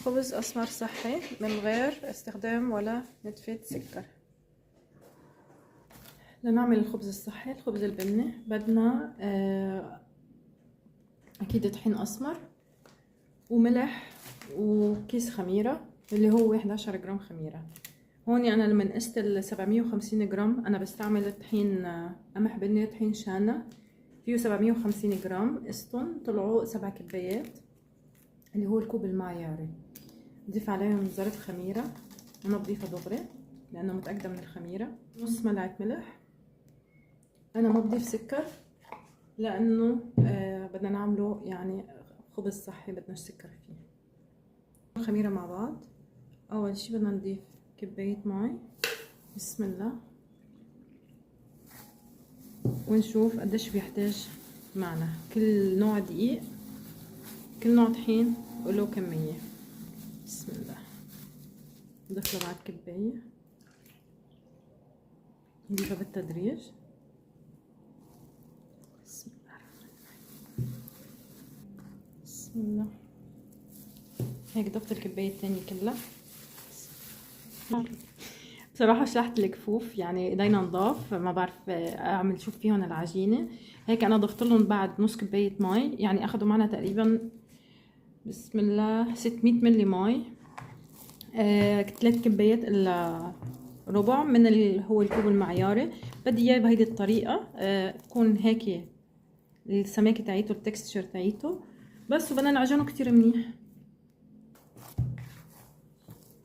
خبز أسمر صحي من غير استخدام ولا نتفة سكر. لنعمل الخبز الصحي، الخبز البني، بدنا أكيد طحين أسمر وملح وكيس خميرة اللي هو 11 جرام خميرة. هون أنا لما قست 750 جرام أنا بستعمل طحين قمح بني، طحين شانا فيه 750 جرام، قستن طلعوا 7 كبايات اللي هو الكوب المعياري. نضيف عليهم ذرة خميرة، أنا بضيفها دغري لأنه متأكدة من الخميرة. نص ملعقة ملح. أنا ما بضيف سكر لأنه بدنا نعمله يعني خبز صحي، بدناش سكر فيه. الخميرة مع بعض. أول شي بدنا نضيف كباية مي، بسم الله، ونشوف قديش بيحتاج معنا. كل نوع دقيق، كل نوع طحين وله كمية. بسم الله، نضيف له بعد كباية، نضيفها بالتدريج. بسم الله بسم الله. هيك ضفت الكباية الثانية كلها. بصراحة شلحت الكفوف، يعني ايدينا نضاف، ما بعرف اعمل شو فيهم العجينة. هيك انا ضفت لهم بعد نص كباية مي، يعني اخذوا معنا تقريبا بسم الله 600 ملي مي. 3 كبايات الا ربع من هو الكوب المعياري. بدي اياه بهيدي الطريقة، تكون هيك السماكة تاعيته، التكستشر تاعيته بس. وبدنا نعجنه كتير منيح،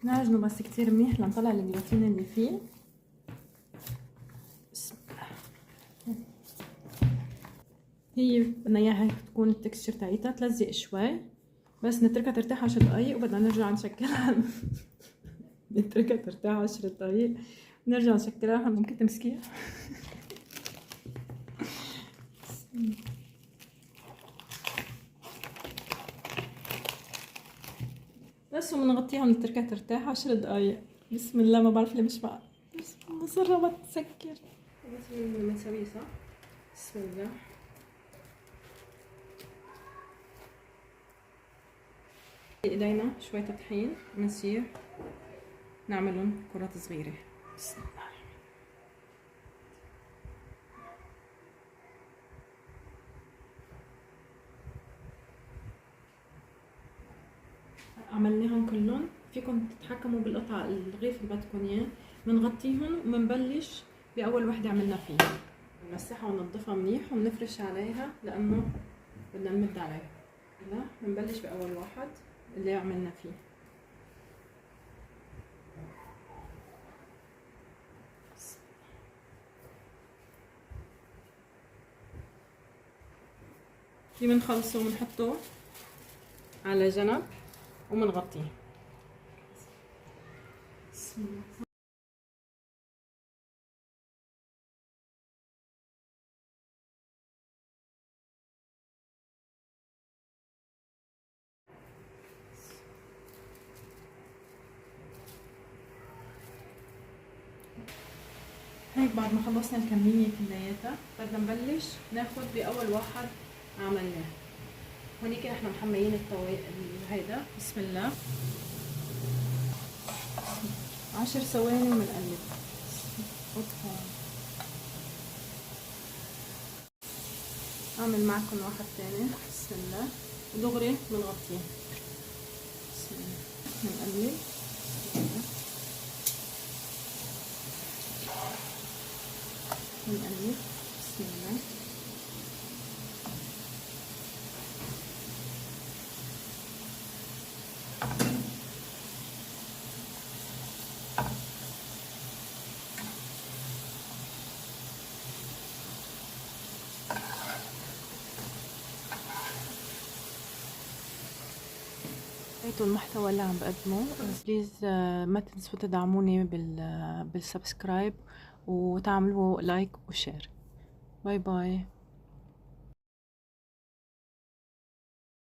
نعجنه بس كتير منيح لنطلع الجلوتين اللي فيه. بسم الله. هي بدنا اياها هيك تكون التكستشر تاعيتها تلزق شوي، بس نتركها ترتاح 10 دقايق وبدنا نرجع نشكلها. نتركها ترتاح 10 دقايق نرجع نشكلها. ممكن تمسكيها. بس وبنغطيها ونتركها ترتاح 10 دقايق. بسم الله، ما بعرف ليه مش بقى مصرة ما تسكر. بس بنسويه صح. بسم الله. ايدينا شوية طحين بنصير نعملهم كرات صغيرة. بسم الله. عملناهم كلهم. فيكم تتحكموا بالقطع الرغيف اللي بدكم اياه. بنغطيهم وبنبلش باول وحده عملنا فيها، بنمسحها وننظفها منيح وبنفرش عليها لانه بدنا نمد عليها. لا، بنبلش باول واحد اللي عملنا فيه. في بنخلصه وبنحطه على جنب وبنغطيه. بسم الله. هيك بعد ما خلصنا الكمية كلياتها بدنا نبلش ناخد بأول واحد عملناه. هونيك احنا محميين هيدا. بسم الله. 10 ثواني وبنقلب. اعمل معكم واحد تاني. بسم الله. ودغري بنغطيه. بسم الله. بنقلب. بنقلب. بسم الله. حبيتوا المحتوى اللي عم بقدمه، بليز ما تنسوا تدعموني بالسبسكرايب وتعملوا لايك وشير. باي باي.